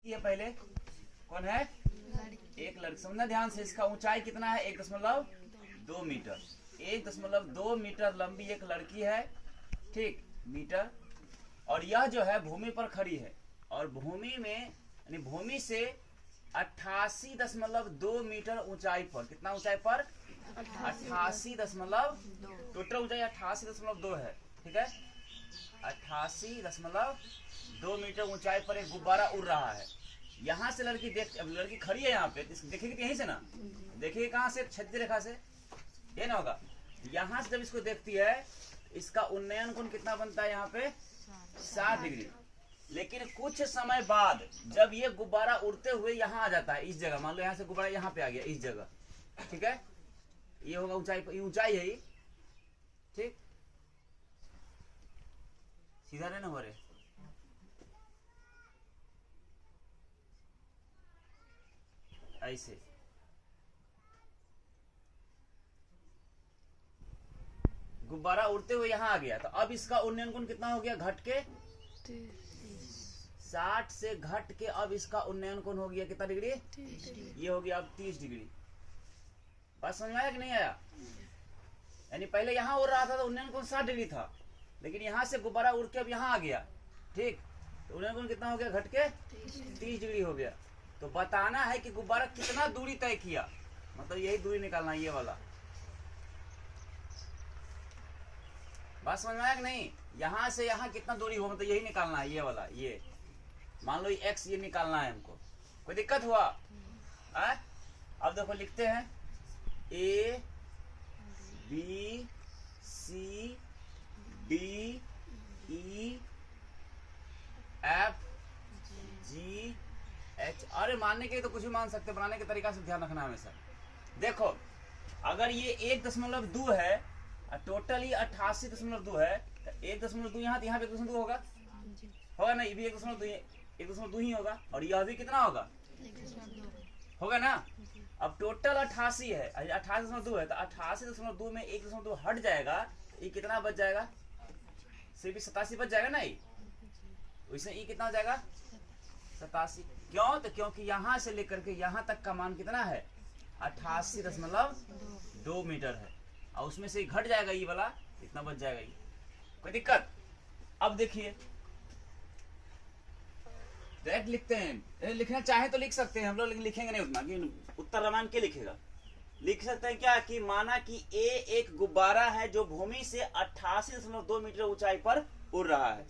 ये पहले कौन है? एक लड़की। समझना ध्यान से, इसका ऊंचाई कितना है? 1.2 मीटर। 1.2 मीटर लंबी एक लड़की है, ठीक, मीटर। और यह जो है भूमि पर खड़ी है और भूमि में यानी भूमि से 88.2 मीटर ऊंचाई पर, कितना ऊंचाई पर? 88. टोटल ऊंचाई 88.2 है, ठीक है। 88.2 मीटर ऊंचाई पर एक गुब्बारा उड़ रहा है। यहाँ से लड़की देख, अब लड़की खड़ी है यहाँ पे, देखेगी यहीं से ना, देखिए कहाँ से? क्षैतिज रेखा से, ये ना होगा। यहाँ से जब इसको देखती है, इसका उन्नयन कोण कितना बनता है यहाँ पे? 60 डिग्री। लेकिन कुछ समय बाद जब ये गुब्बारा उड़ते हुए यहाँ आ जाता है, इस जगह, मान लो यहाँ से गुब्बारा यहाँ पे आ गया, इस जगह, ठीक है, ये होगा ऊंचाई, ऊंचाई है ये, ठीक, सीधा रहना हो रहे। ऐसे गुब्बारा उड़ते हुए यहाँ आ गया, तो अब इसका उन्नयन कोण कितना हो गया? घट के 60 से घट के अब इसका उन्नयन कोण हो गया कितना डिग्री? ये हो गया अब 30 डिग्री। बात समझ में आया कि नहीं आया? यानी पहले यहाँ उड़ रहा था तो उन्नयन कोण 60 डिग्री था, लेकिन यहाँ से गुब्बारा उड़ के अब यहाँ आ गया, ठीक, तो उन्नयन कोण कितना हो गया? घट के 30 डिग्री हो गया। तो बताना है कि गुब्बारा कितना दूरी तय किया, मतलब यही दूरी निकालना है, ये वाला। बात समझ में आया कि नहीं? यहाँ से यहाँ कितना दूरी हो, मतलब यही निकालना है, ये वाला, ये मान लो ये x, ये निकालना है हमको। कोई दिक्कत हुआ? अब देखो लिखते हैं A B C D E F G H। अरे मानने के लिए तो कुछ भी मान सकते, बनाने के तरीका से ध्यान रखना हमेशा। देखो अगर ये 1.2 है और टोटली 88.2 है, तो 1.2 यहाँ तो यहाँ पे 1.2 होगा, होगा ना? ये भी 1.2 ही होगा, और यह भी कितना होगा? होगा ना? अब टोटल 88 है, 88.2 है, तो 88.2 में 1.2 हट जाएगा, ये कितना बच जाएगा? सिर्फ 87 बच जाएगा ना। ये इसमें ये कितना हो जाएगा? 87। क्यों? तो क्योंकि यहाँ से लेकर के यहाँ तक का मान कितना है? 88.2 मीटर है, और उसमें से घट जाएगा ये वाला, इतना बच जाएगा ये। कोई दिक्कत? अब देखिए डायरेक्ट लिखते हैं, लिखना चाहे तो लिख सकते हैं हम लोग, लेकिन लिखेंगे नहीं उतना, कि उत्तर रामायण के लिखेगा। लिख सकते हैं क्या कि माना कि ए एक गुब्बारा है जो भूमि से 88.2 मीटर ऊंचाई पर उड़ रहा है।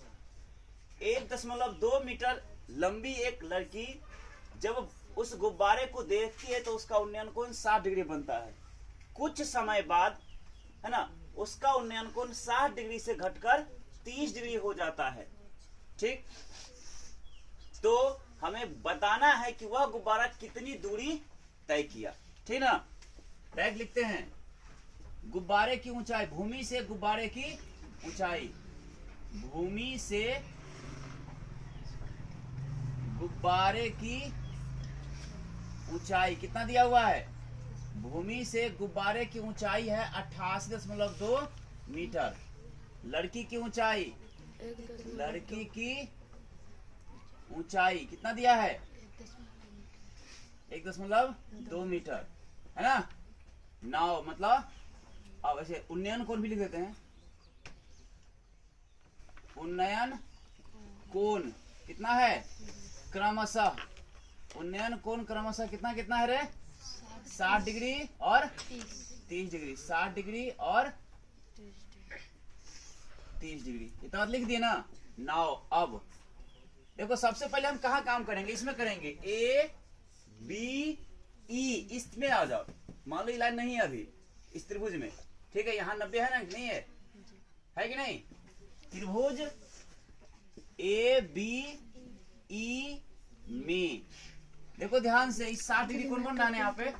1.2 मीटर लंबी एक लड़की जब उस गुब्बारे को देखती है तो उसका उन्नयन कोण 60 डिग्री बनता है। कुछ समय बाद, है ना, उसका उन्नयन कोण 60 डिग्री से घटकर 30 डिग्री हो जाता है, ठीक। तो हमें बताना है कि वह गुब्बारा कितनी दूरी तय किया, ठीक ना। डायरेक्ट लिखते हैं गुब्बारे की ऊंचाई, भूमि से गुब्बारे की ऊंचाई, भूमि से गुब्बारे की ऊंचाई कितना दिया हुआ है? भूमि से गुब्बारे की ऊंचाई है 88.2 मीटर। लड़की की ऊंचाई, लड़की की ऊंचाई कितना दिया है? 1.2 मीटर, है ना। नाउ मतलब अब ऐसे उन्नयन कोण भी लिख देते हैं। उन्नयन कोण कितना है? क्रमशः उन्नयन कोण क्रमशः कितना कितना है रे? 60 डिग्री और 30 डिग्री, 60 डिग्री और 30 डिग्री, इतना लिख दिए ना। नाउ अब देखो सबसे पहले हम कहाँ काम करेंगे? इसमें करेंगे, ए बी ई, इसमें आ जाओ। मान लो ये लाइन नहीं है अभी इस त्रिभुज में, ठीक है, यहाँ 90 है ना, नहीं है, है कि नहीं? त्रिभुज ए बी ई में देखो ध्यान से, इस 60 डिग्री कौन कौन डाले यहाँ पे?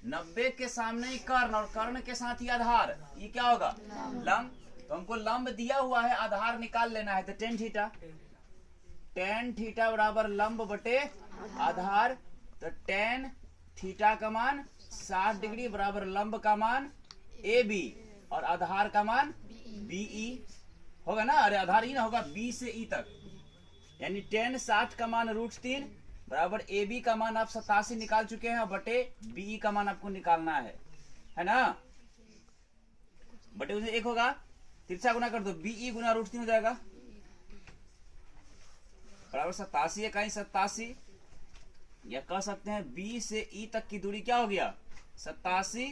90 के सामने ही कर्ण, और कर्ण के साथ ही आधार, ये क्या होगा? लंब। तो हमको लंब दिया हुआ है, आधार निकाल लेना है, तो टेन थीटा, टेन थीटा बराबर लंब बटे आधार। तो टेन थीटा का मान 60 डिग्री बराबर लंब का मान ए बी और आधार का मान बी ई होगा ना। अरे आधार ही ना होगा, बी से ई तक, यानी टेन 60 का मान √3 बराबर ए बी का मान आप 87 निकाल चुके हैं, बटे बी का मान आपको निकालना है ना। बटे उसे एक होगा, तिरछा गुना कर दो, बी गुना √3 हो जाएगा, बराबर 87 इकाई 87, या कह सकते हैं बी से ई तक की दूरी क्या हो गया 87,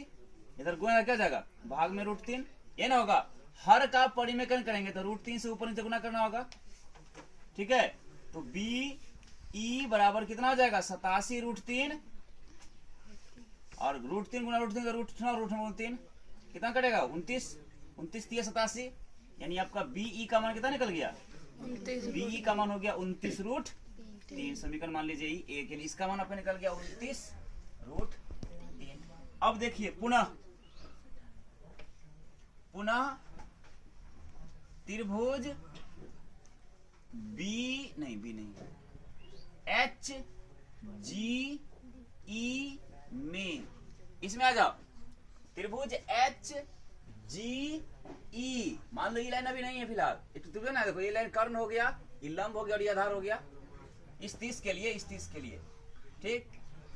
इधर गुना क्या जाएगा भाग में √3, ये ना होगा। हर का परिमेकरण करेंगे तो √3 से ऊपर नीचे गुना करना होगा, ठीक है। तो बी ई बराबर कितना हो जाएगा 87 √3, और √3 गुना √3 का √3 कितना कटेगा 29, 29 3 87, यानी आपका बी ई का मान कितना निकल गया, बी ई का मान हो गया 29 √3। समीकरण मान लीजिए ए के लिए इसका मान आपका निकल गया 29 √3। अब देखिए पुनः त्रिभुज बी नहीं एच जी ई में, इसमें आ जाओ, त्रिभुज एच जी ई, मान लो ये लाइन अभी नहीं है फिलहाल, त्रिभुज ना, देखो ये लाइन कर्ण हो गया, ये लंब हो गया और ये आधार हो गया, इस 30 के लिए ठीक।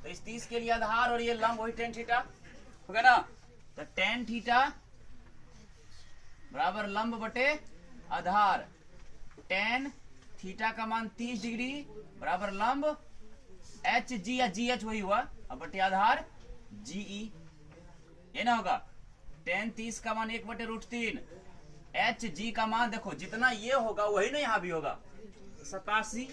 तो इस 30 के लिए आधार और ये लंब वही tan थीटा हो गया ना। तो tan थीटा बराबर लंब बटे आधार, tan थीटा का मान 30 डिग्री बराबर लंब एच जी, या जी एच वही हुआ, अब बटे आधार जी ई, ये ना होगा। tan 30 का मान 1/√3, एच जी का मान देखो जितना ये होगा वही ना यहाँ भी होगा 87,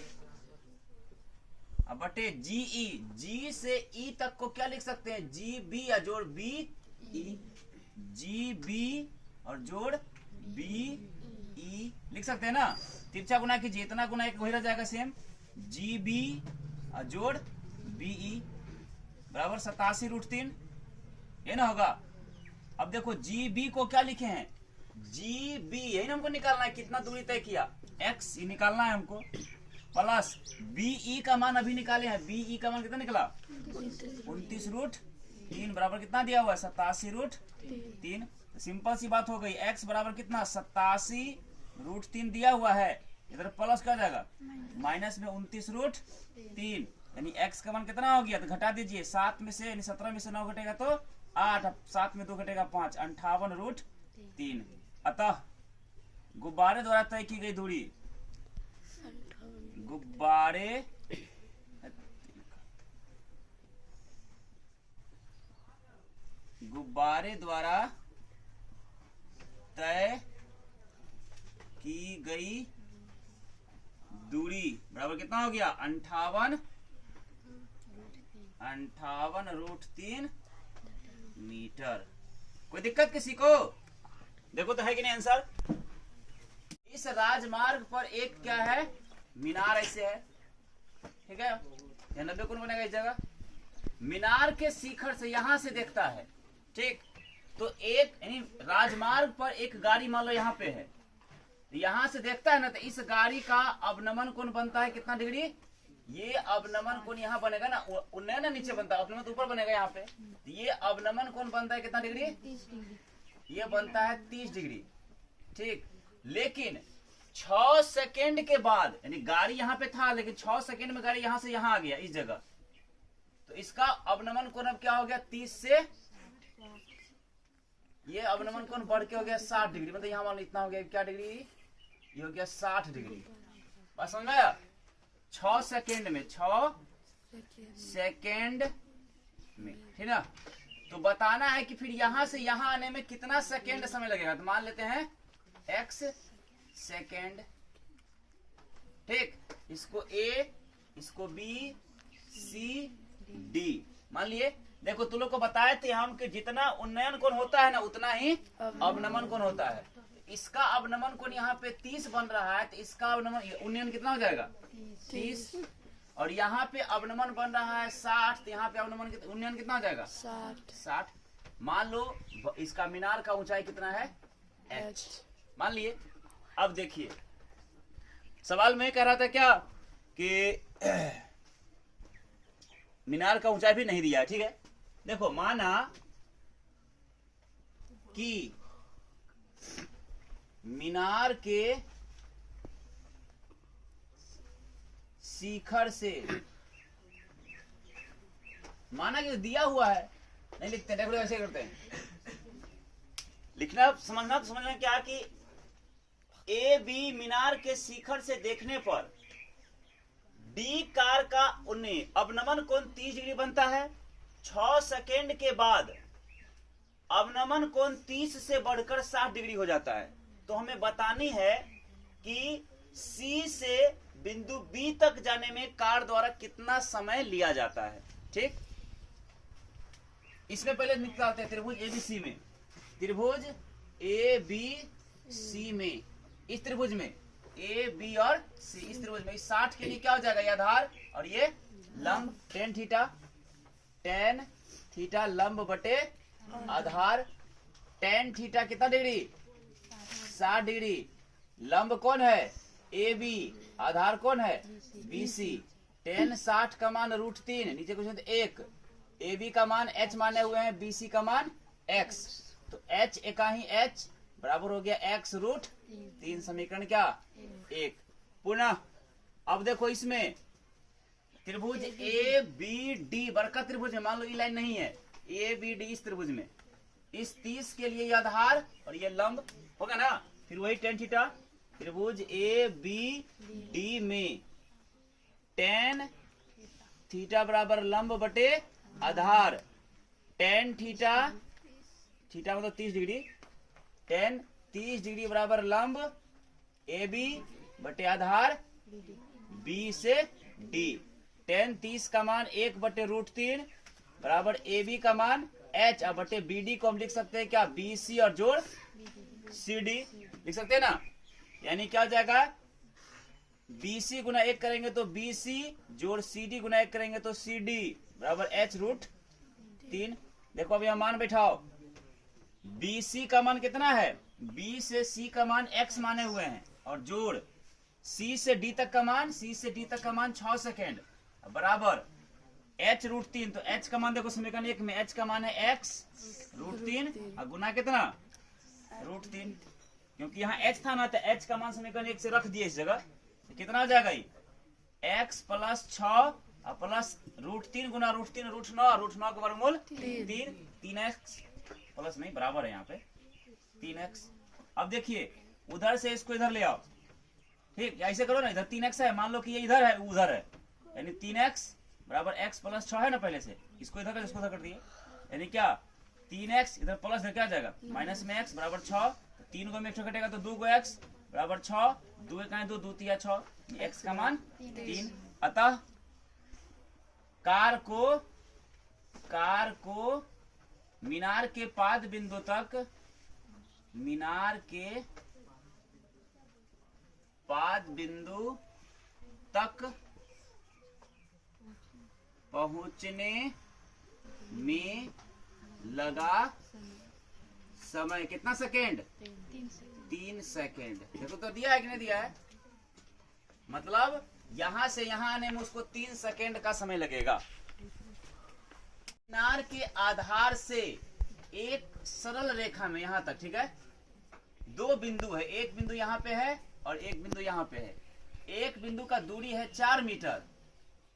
अब बटे जी ई, जी से ई तक को क्या लिख सकते हैं जी बी, या जोड़ बी ई, जी बी और जोड़ बी ई लिख सकते हैं ना। तिरछा गुना कीजिए, इतना गुना एक वही रह जाएगा सेम, जी बी और जोड़ बी ई बराबर 87 √3, ये ना होगा। अब देखो जी बी को क्या लिखे हैं, जी बी यही ना हमको निकालना है, कितना दूरी तय किया x, ये निकालना है हमको, प्लस बी ई का मान अभी निकाले हैं, बी ई का मान कितना निकला 29 √3 बराबर कितना दिया हुआ है 87 √3। सिंपल सी बात हो गई, x बराबर कितना 87 √3 दिया हुआ है, इधर प्लस क्या जाएगा माइनस में 29 √3, यानी x का मान कितना हो गया, तो घटा दीजिए, 7 में से यानी 17 में से 9 घटेगा तो 8, 7 में 2 घटेगा 5, 58 √3। अतः गुब्बारे द्वारा तय की गई दूरी, गुब्बारे द्वारा तय की गई दूरी बराबर कितना हो गया 58 √3 मीटर। कोई दिक्कत किसी को? देखो तो है कि नहीं आंसर। इस राजमार्ग पर एक क्या है मीनार, ऐसे है, ठीक है, यह 90 कोण बनेगा इस जगह, मीनार के शिखर से यहां से देखता है, ठीक। तो एक यानी राजमार्ग पर एक गाड़ी मान लो यहाँ पे है, यहां से देखता है ना, तो इस गाड़ी का अवनमन कोण बनता है कितना डिग्री, ये अवनमन कोण यहाँ बनेगा ना, उन्नयन ना नीचे बनता है, अवनमन तो ऊपर बनेगा यहाँ पे, ये अवनमन कोण बनता है कितना डिग्री, ये बनता है 30 डिग्री, ठीक। लेकिन 6 सेकेंड के बाद, यानी गाड़ी यहाँ पे था लेकिन 6 सेकेंड में गाड़ी यहाँ से यहाँ आ गया इस जगह, तो इसका अवनमन कोण अब क्या हो गया 30 से, ये अवनमन कोण बढ़ के हो गया 60 डिग्री, मतलब यहाँ मान लो इतना हो गया क्या डिग्री, ये हो गया 60 डिग्री। बात समझ में आया? 6 सेकेंड में, 6 सेकेंड में, ठीक ना। तो बताना है कि फिर यहां से यहां आने में कितना सेकेंड समय लगेगा, तो मान लेते हैं x सेकेंड, ठीक। इसको a, इसको b, c, d मान लिए। देखो तुम लोग को बताए थे हम कि जितना उन्नयन कोण होता है ना उतना ही अवनमन कोण होता है। इसका अवनमन कोण यहाँ पे 30 बन रहा है, तो इसका अवनमन उन्नयन कितना हो जाएगा 30, और यहाँ पे अवनमन बन रहा है 60, तो यहाँ पे अवनमन उन्नयन कितना हो जाएगा 60। मान लो इसका मीनार का ऊंचाई कितना है h, मान लिए। अब देखिए सवाल में कह रहा था क्या कि मीनार का ऊंचाई भी नहीं दिया है, ठीक है। देखो माना कि मीनार के शिखर से माना कि दिया हुआ है, नहीं लिखते, देखो ऐसे करते हैं। लिखना समझना क्या कि ए बी मीनार के शिखर से देखने पर डी कार का अवनमन कोण 30 डिग्री बनता है। 6 सेकेंड के बाद अवनमन कोण 30 से बढ़कर 60 डिग्री हो जाता है। तो हमें बतानी है कि सी से बिंदु बी तक जाने में कार द्वारा कितना समय लिया जाता है। ठीक, इसमें पहले निकालते हैं त्रिभुज एबीसी में, त्रिभुज ए बी सी में, इस त्रिभुज में ए बी और सी, इस त्रिभुज में 60 के लिए क्या हो जाएगा, ये आधार और ये लंब, टेन थीटा लंब बटे आधार। टेन थीटा कितना डिग्री, 60 डिग्री। लंब कौन है, ए बी, आधार कौन है, बी सी। टेन 60 का मान √3, नीचे कुछ 1, ए बी का मान h माने हुए हैं, बी सी का मान x, तो h एकाही h बराबर हो गया x √3। समीकरण क्या, 1। पुनः अब देखो इसमें त्रिभुज ए बी डी, बड़का त्रिभुज है, मान लो ये लाइन नहीं है, ए बी डी, इस त्रिभुज में इस 30 के लिए ये आधार और ये लंब होगा ना, फिर वही टेन थीटा। त्रिभुज ए बी डी में टेन थीटा बराबर लंब बटे आधार। टेन थीटा, थीटा मतलब 30 डिग्री, टेन 30 डिग्री बराबर लंब ए बी बटे आधार बी से डी। टेन 30 का मान 1 बटे √3 बराबर ए बी का मान h, और बटे बी डी को हम लिख सकते हैं क्या, बी सी और जोड़ सी डी लिख सकते हैं ना। यानी क्या हो जाएगा, बी सी गुना 1 करेंगे तो बी सी जोड़ सी डी गुना 1 करेंगे तो सी डी बराबर h √3। देखो अभी हम मान बैठाओ, बी सी का मान कितना है, बी से सी का मान x माने हुए हैं, और जोड़ सी से डी तक का मान, सी से डी तक का मान 6 सेकेंड बराबर h √3। तो h का मान देखो समीकरण 1 में h का मान है x √3 और गुना कितना, √3, क्योंकि यहाँ h था ना, तो h का मान समीकरण 1 से रख दिए इस जगह, तो कितना हो जाएगा ये x + 6 और प्लस √3 गुना √3 √9 का वर्गमूल 3x प्लस नहीं बराबर है यहाँ पे 3x। अब देखिए उधर से इसको इधर ले आओ, ठीक, ऐसे करो ना, इधर 3x है, मान लो कि ये इधर है उधर है, यानी 3x बराबर x + 6 है ना पहले से, इसको इधर कर, इसको उधर कर दिए, यानी क्या 3x इधर प्लस इधर क्या जाएगा माइनस में x बराबर 6, 3 को में 1 कटेगा तो 2 को x बराबर 6, 2 का 2 2 3 6, x का मान 3। अतः कार को मीनार के पाद बिंदु तक, मीनार के पाद बिंदु तक पहुंचने में लगा समय कितना सेकेंड, 3 सेकेंड। देखो तो दिया है कि नहीं दिया है, मतलब यहां से यहां आने में उसको 3 सेकेंड का समय लगेगा। मीनार के आधार से एक सरल रेखा में यहां तक, ठीक है, 2 बिंदु है, एक बिंदु यहाँ पे है और एक बिंदु यहाँ पे है। एक बिंदु का दूरी है 4 मीटर,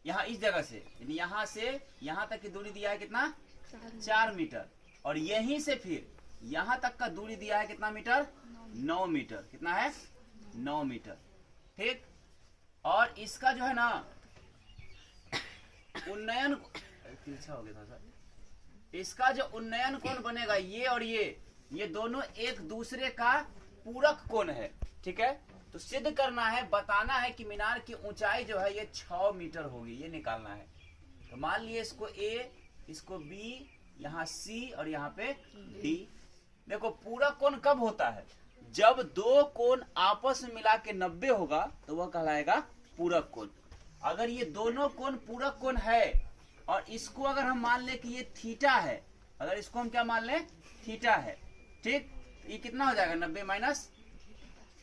यहाँ इस जगह से, यानी यहाँ से यहाँ तक की दूरी दिया है कितना, 4 मीटर, और यहीं से फिर यहाँ तक का दूरी दिया है कितना मीटर, 9 मीटर। कितना है, 9 मीटर, ठीक। और इसका जो है ना उन्नयन, पीछा हो गया था सर, इसका जो उन्नयन कोण बनेगा, ये और ये दोनों एक दूसरे का पूरक कोण है, ठीक है। तो सिद्ध करना है, बताना है कि मीनार की ऊंचाई जो है ये 6 मीटर होगी, ये निकालना है। तो मान लिए इसको A, इसको B, यहाँ C और यहाँ पे D। देखो पूरक कोण कब होता है, जब 2 कोण आपस में मिला के 90 होगा तो वह कहलाएगा पूरक कोण। अगर ये दोनों कोण पूरक कोण है और इसको अगर हम मान ले कि ये थीटा है, अगर इसको हम क्या मान ले, थीटा है, ठीक, ये कितना हो जाएगा, 90 माइनस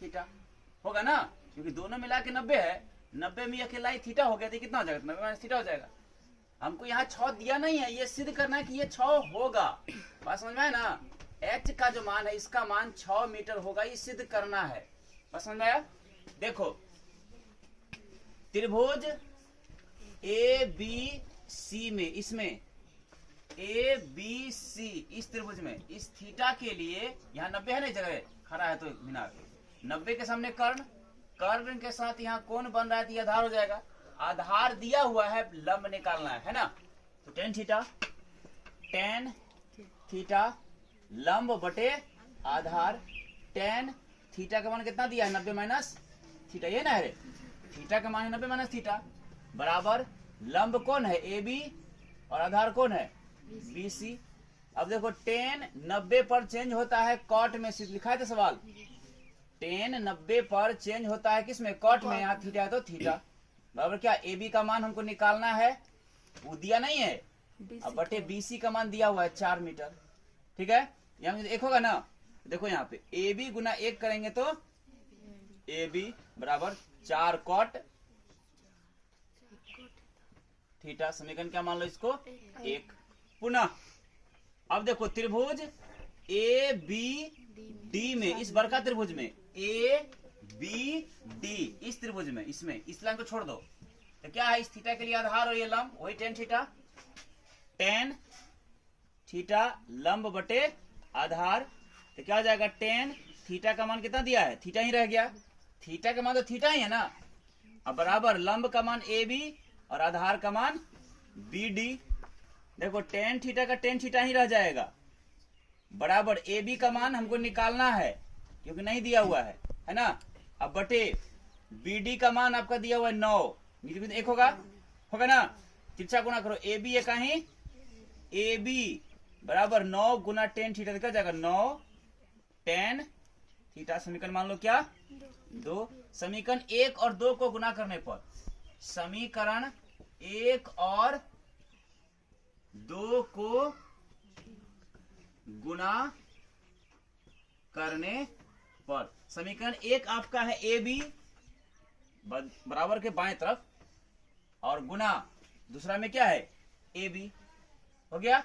थीटा होगा ना, क्योंकि दोनों मिला के 90 है, 90 में अकेला ही थीटा हो गया तो कितना हो जाएगा, 90 माइनस थीटा हो जाएगा। हमको यहाँ 6 दिया नहीं है, ये सिद्ध करना है कि ये 6 होगा। बात समझ में आया ना, h का जो मान है इसका मान 6 मीटर होगा, ये सिद्ध करना है। बात समझ में आया। देखो त्रिभुज ए बी सी में, इसमें ए बी सी इस त्रिभुज में इस थीटा के लिए यहाँ 90 है ना जगह खड़ा है तो मीनार 90 के सामने कर्ण, कर्ण के साथ यहाँ कौन बन रहा है तो ये आधार हो जाएगा। आधार दिया हुआ है, लंब निकालना है ना। तो टेन थीटा लंब बटे आधार। टेन थीटा का मान कितना दिया है 90 माइनस थीटा, ये ना है रे, थीटा का मान है 90 माइनस थीटा बराबर लंब कौन है ए बी और आधार कौन है बी सी। अब देखो टेन 90 पर चेंज होता है कॉट में, लिखा है तो सवाल, टेन 90 पर चेंज होता है किसमें कॉट में, यहाँ थीटा है तो थीटा बराबर क्या ए बी का मान हमको निकालना है, वो दिया नहीं है, अब बटे बी सी का मान दिया हुआ है 4 मीटर। ठीक है, यहाँ एक होगा ना, देखो यहाँ पे ए बी गुना 1 करेंगे तो ए बी बराबर 4 कॉट थीटा। समीकरण क्या मान लो इसको 1। पुनः अब देखो त्रिभुज ए बी डी में, इस बड़का त्रिभुज में ए बी डी इस त्रिभुज में, इसमें इस लाइन को छोड़ दो तो क्या है, इस थीटा के लिए आधार और ये लंब, वही टेन थीटा लंब बटे आधार। तो क्या हो जाएगा, टेन थीटा का मान कितना दिया है, थीटा ही रह गया, थीटा का मान तो थीटा ही है ना, अब बराबर लंब का मान ए बी और आधार का मान बी डी। देखो टेन थीटा का टेन थीटा ही रह जाएगा बराबर ए बी का मान हमको निकालना है क्योंकि नहीं दिया हुआ है ना। अब बटे बी डी का मान आपका दिया हुआ है 9, एक होगा ना, तिरछा गुना करो ए बी का ही ए बी बराबर 9 गुना टेन थीटा, क्या जाएगा 9 टेन थीटा। समीकरण मान लो क्या 2। समीकरण 1 और 2 को गुना करने पर, समीकरण 1 और 2 को गुना करने पर समीकरण 1 आपका है ए बी बराबर के बाएं तरफ और गुना दूसरा में क्या है ए बी, हो गया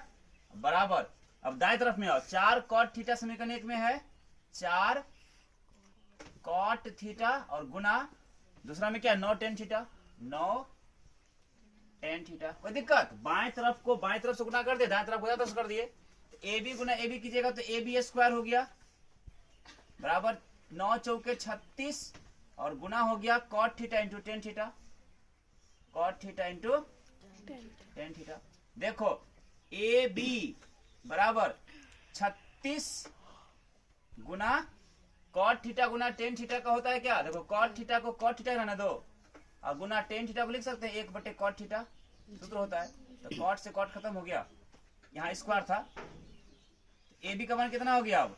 बराबर। अब दाएं तरफ में आओ, 4 कॉट थीटा समीकरण 1 में है, 4 कॉट थीटा और गुना दूसरा में क्या 9 टेन थीटा, 9 टेन थीटा। कोई दिक्कत, बाएं तरफ को बाएं तरफ से गुना कर दे, दाएं तरफ गुना तो कर दिए, A B Guna A B कीजिएगा तो ए बी स्क्वायर हो गया बराबर 9 चौके 36 और गुना हो गया cot theta into tan theta, cot theta into tan theta. देखो ए बी बराबर 36 गुना कॉट थीटा गुना टेन थीटा का होता है क्या, देखो कॉट थीटा को कॉट थीटा रहने दो और गुना टेन थीटा को लिख सकते हैं 1 बटे कॉट थीटा, सूत्र होता है। तो कॉट से कॉट खत्म हो गया, यहाँ स्क्वायर था, ए बी का मान कितना हो गया, अब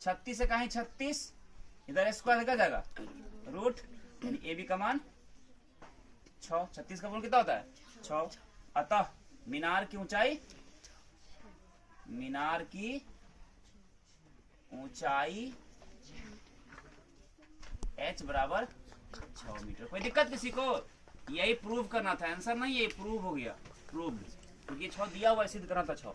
36 से कहीं 36 इधर स्क्वायर निकल जाएगा रूट, यानी ए बी का मान 6, 36 का मान कितना होता है 6। अतः मीनार की ऊंचाई h बराबर 6 मीटर। कोई दिक्कत किसी को, यही प्रूव करना था, आंसर नहीं, ये प्रूव हो गया, प्रूव क्योंकि 6 दिया हुआ है, सिद्ध करना था 6।